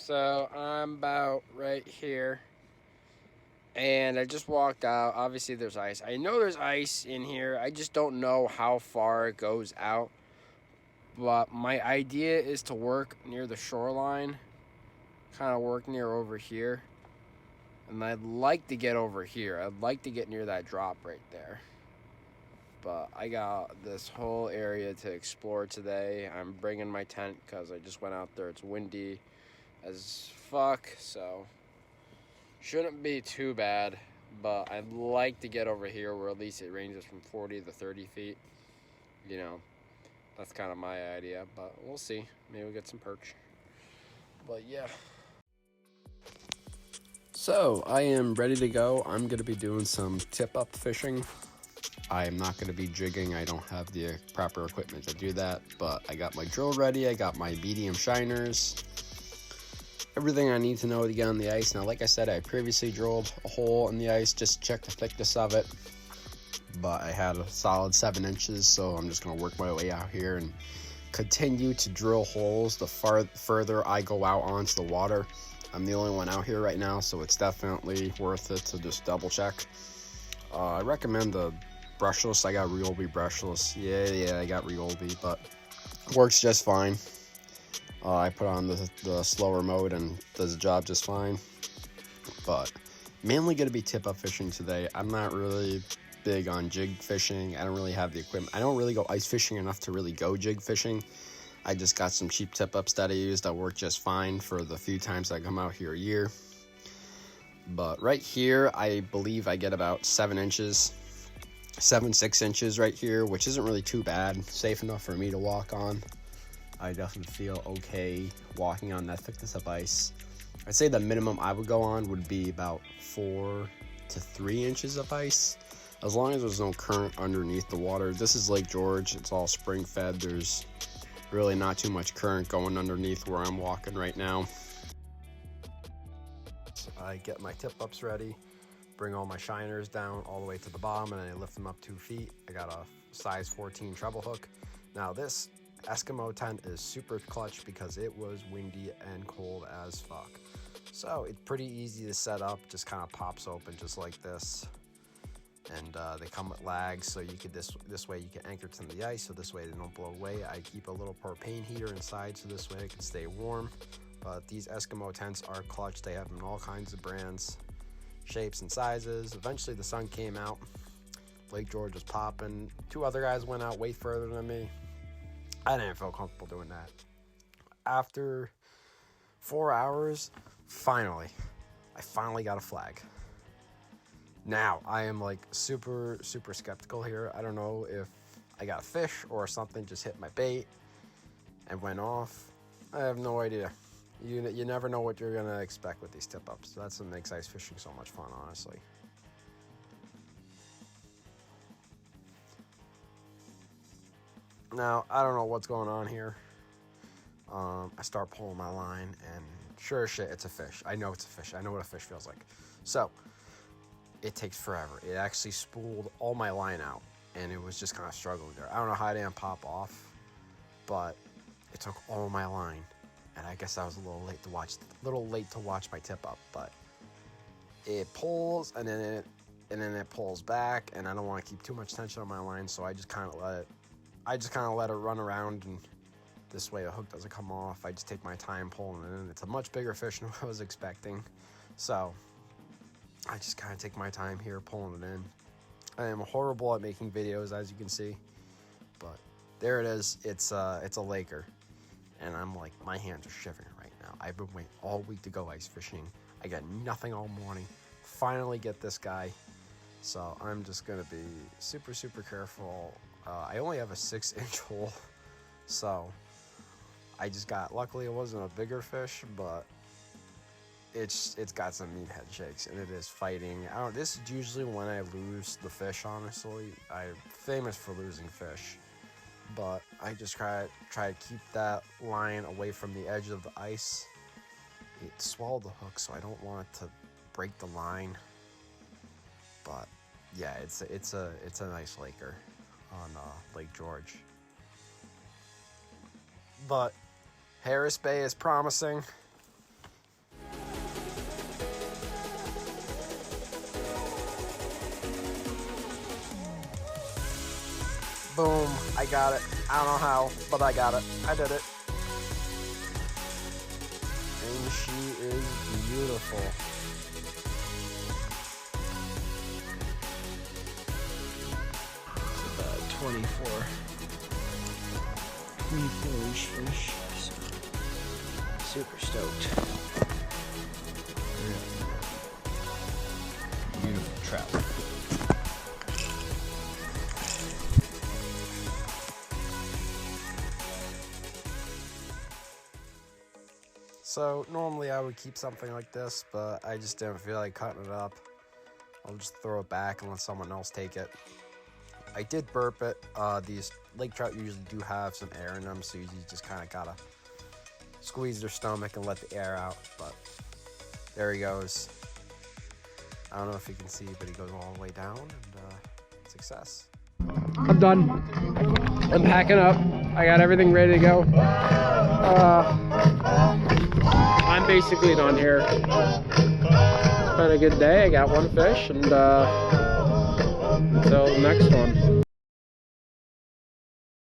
So I'm about right here, and I just walked out. Obviously, there's ice. I know there's ice in here. I just don't know how far it goes out. But my idea is to work near the shoreline, kind of work near over here. And I'd like to get over here. I'd like to get near that drop right there. But I got this whole area to explore today. I'm bringing my tent because I just went out there. It's windy as fuck, so shouldn't be too bad. But I'd like to get over here where at least it ranges from 40 to 30 feet. You know, that's kind of my idea, but we'll see. Maybe we'll get some perch. But yeah. So I am ready to go. I'm going to be doing some tip-up fishing. I am not going to be jigging. I don't have the proper equipment to do that, but I got my drill ready. I got my medium shiners. Everything I need to know to get on the ice. Now, like I said, I previously drilled a hole in the ice just to check the thickness of it, but I had a solid 7 inches, so I'm just going to work my way out here and continue to drill holes the further I go out onto the water. I'm the only one out here right now, so it's definitely worth it to just double check. I recommend the brushless. I got Ryobi brushless. Yeah, I got Ryobi, but works just fine. I put on the slower mode and does the job just fine. But mainly going to be tip-up fishing today. I'm not really big on jig fishing. I don't really have the equipment. I don't really go ice fishing enough to really go jig fishing. I just got some cheap tip-ups that I use that work just fine for the few times I come out here a year. But right here, I believe I get about 7 inches. 6 inches right here, which isn't really too bad. Safe enough for me to walk on. I definitely feel okay walking on that thickness of ice. I'd say the minimum I would go on would be about 4 to 3 inches of ice, as long as there's no current underneath the water. This is Lake George. It's all spring fed. There's really not too much current going underneath where I'm walking right now. I get my tip-ups ready, bring all my shiners down all the way to the bottom, and I lift them up 2 feet. I got a size 14 treble hook. Now this Eskimo tent is super clutch because it was windy and cold as fuck. So it's pretty easy to set up, just kind of pops open just like this. And they come with lags, so you could this way you can anchor to the ice, so this way they don't blow away. I keep a little propane heater inside, so this way it can stay warm. But these Eskimo tents are clutch. They have them in all kinds of brands, shapes, and sizes. Eventually the sun came out. Lake George was popping. 2 other guys went out way further than me. I didn't feel comfortable doing that. After 4 hours, I finally got a flag. Now, I am like super skeptical here. I don't know if I got a fish or something just hit my bait and went off. I have no idea. You never know what you're gonna expect with these tip-ups. That's what makes ice fishing so much fun, honestly. Now, I don't know what's going on here. I start pulling my line, and sure as shit, it's a fish. I know it's a fish. I know what a fish feels like. So, it takes forever. It actually spooled all my line out, and it was just kind of struggling there. I don't know how it didn't pop off, but it took all my line, and I guess I was a little late to watch my tip up. But it pulls, and then it pulls back, and I don't want to keep too much tension on my line, so I just kind of let it run around, and this way a hook doesn't come off. I just take my time pulling it in. It's a much bigger fish than I was expecting, so I just kind of take my time here pulling it in. I am horrible at making videos, as you can see, but there it is. It's a Laker, and I'm like, my hands are shivering right now. I've been waiting all week to go ice fishing. I got nothing all morning. Finally get this guy, so I'm just gonna be super careful. I only have a 6-inch hole, so I just got, luckily it wasn't a bigger fish, but it's got some meathead shakes, and it is fighting. This is usually when I lose the fish, honestly. I'm famous for losing fish, but I just try to keep that line away from the edge of the ice. It swallowed the hook, so I don't want it to break the line. But yeah, it's a nice Laker on Lake George. But Harris Bay is promising. Boom, I got it. I don't know how, but I got it. I did it. And she is beautiful. It's about 24-inch fish. So, super stoked. Beautiful trout. So normally I would keep something like this, but I just didn't feel like cutting it up. I'll just throw it back and let someone else take it. I did burp it. These lake trout usually do have some air in them, so you just kind of gotta squeeze their stomach and let the air out. But there he goes. I don't know if you can see, but he goes all the way down, and success. I'm done. I'm packing up. I got everything ready to go. I'm basically done here. It's been a good day. I got one fish, and until the next one.